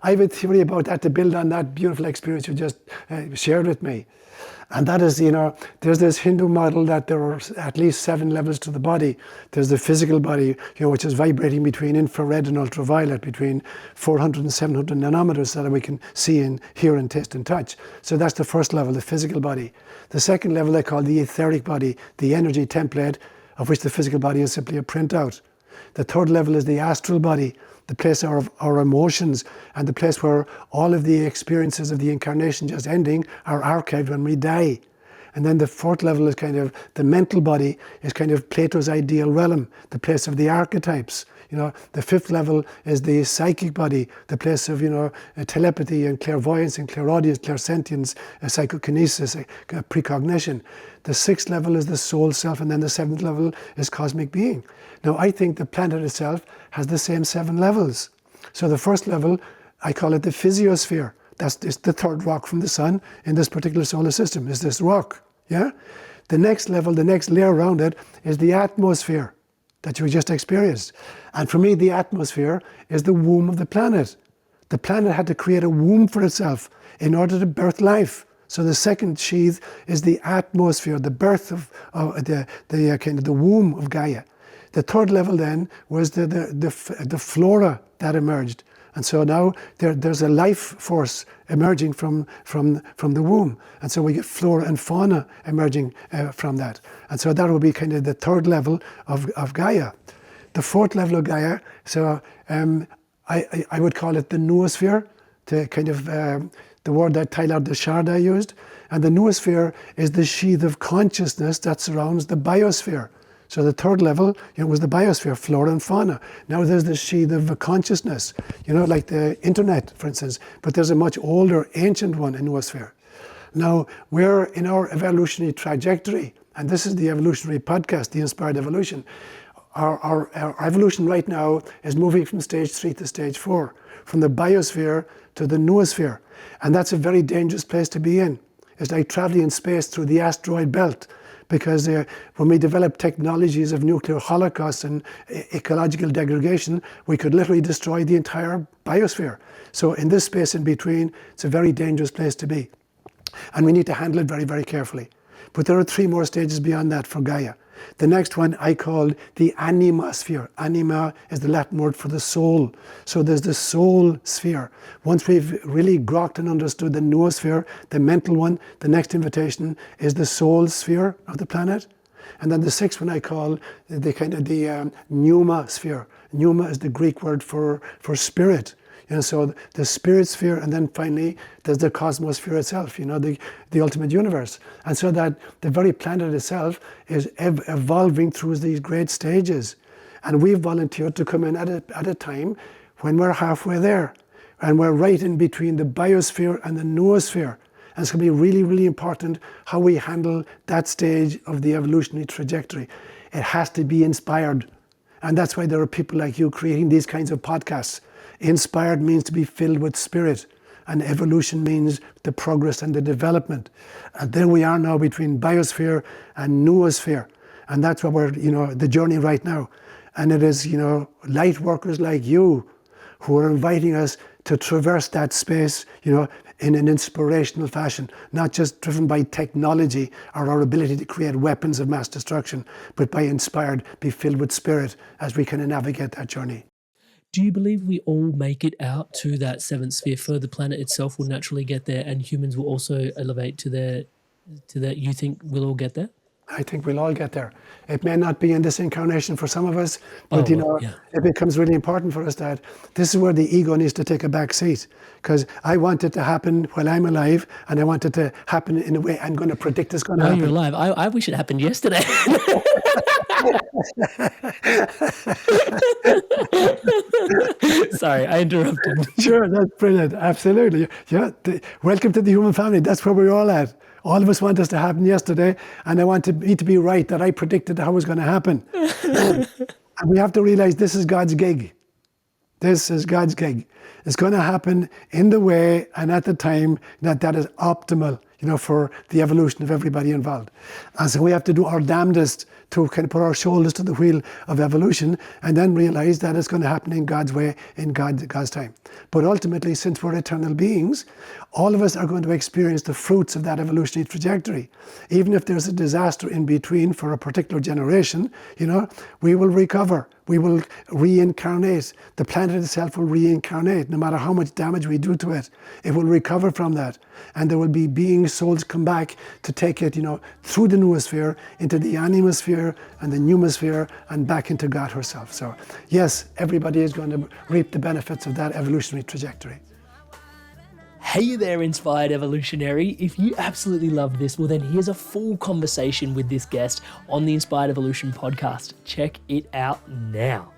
I have a theory about that to build on that beautiful experience you just shared with me. And that is, there's this Hindu model that there are at least 7 levels to the body. There's the physical body, which is vibrating between infrared and ultraviolet, between 400 and 700 nanometers, so that we can see and hear and taste and touch. So that's the first level, the physical body. The second level I call the etheric body, the energy template, of which the physical body is simply a printout. The third level is the astral body, the place of our emotions, and the place where all of the experiences of the incarnation just ending are archived when we die. And then the fourth level is kind of the mental body, is kind of Plato's ideal realm, the place of the archetypes. The fifth level is the psychic body, the place of telepathy and clairvoyance and clairaudience, clairsentience, psychokinesis, precognition. The sixth level is the soul self, and then the seventh level is cosmic being. Now, I think the planet itself has the same 7 levels. So the first level, I call it the physiosphere. That's the third rock from the sun in this particular solar system, is this rock. Yeah. The next level, the next layer around it, is the atmosphere that you just experienced. And for me, the atmosphere is the womb of the planet. The planet had to create a womb for itself in order to birth life. So the second sheath is the atmosphere, the birth of the womb of Gaia. The third level then was the flora that emerged. And so now there's a life force emerging from the womb. And so we get flora and fauna emerging from that. And so that will be kind of the third level of Gaia. The fourth level of Gaia, so I would call it the noosphere, the kind of the word that Tyler de Chardin used. And the noosphere is the sheath of consciousness that surrounds the biosphere. So the third level, was the biosphere, flora and fauna. Now there's the sheath of consciousness, like the internet, for instance. But there's a much older, ancient one in noosphere. Now, we're in our evolutionary trajectory, and this is the evolutionary podcast, The Inspired Evolution. Our evolution right now is moving from stage 3 to stage 4, from the biosphere to the noosphere. And that's a very dangerous place to be in. It's like traveling in space through the asteroid belt. Because when we develop technologies of nuclear holocaust and ecological degradation, we could literally destroy the entire biosphere. So in this space in between, it's a very dangerous place to be. And we need to handle it very, very carefully. But there are 3 more stages beyond that for Gaia. The next one I called the animasphere. Anima is the Latin word for the soul. So there's the soul sphere. Once we've really grokked and understood the noosphere, the mental one, the next invitation is the soul sphere of the planet. And then the 6th one I call the pneuma sphere. Pneuma is the Greek word for spirit. So the spirit sphere, and then finally there's the cosmosphere itself, the ultimate universe. And so that the very planet itself is evolving through these great stages. And we've volunteered to come in at a time when we're halfway there. And we're right in between the biosphere and the noosphere. And it's going to be really, really important how we handle that stage of the evolutionary trajectory. It has to be inspired. And that's why there are people like you creating these kinds of podcasts. Inspired means to be filled with spirit, and evolution means the progress and the development. And there we are now between biosphere and noosphere, and that's where we're, the journey right now. And it is, light workers like you who are inviting us to traverse that space, in an inspirational fashion, not just driven by technology or our ability to create weapons of mass destruction, but by inspired, be filled with spirit as we can navigate that journey. Do you believe we all make it out to that 7th sphere? For the planet itself will naturally get there, and humans will also elevate to that? You think we'll all get there? I think we'll all get there. It may not be in this incarnation for some of us, but it becomes really important for us that this is where the ego needs to take a back seat. Because I want it to happen while I'm alive, and I want it to happen in a way I'm going to predict it's going to happen. While you're alive, I wish it happened yesterday. Sorry, I interrupted. Sure, that's brilliant. Absolutely. Yeah. Welcome to the human family. That's where we're all at. All of us want this to happen yesterday, and I want me to be right that I predicted how it was going to happen. And we have to realize this is God's gig. This is God's gig. It's going to happen in the way and at the time that is optimal, for the evolution of everybody involved. And so we have to do our damnedest to kind of put our shoulders to the wheel of evolution and then realize that it's going to happen in God's way, in God's time. But ultimately, since we're eternal beings, all of us are going to experience the fruits of that evolutionary trajectory. Even if there's a disaster in between for a particular generation, we will recover. We will reincarnate. The planet itself will reincarnate. No matter how much damage we do to it, it will recover from that. And there will be beings, souls come back to take it, through the noosphere, into the animosphere and the pneumosphere, and back into God herself. So yes, everybody is going to reap the benefits of that evolutionary trajectory. Hey there, Inspired Evolutionary. If you absolutely loved this, well then here's a full conversation with this guest on the Inspired Evolution podcast. Check it out now.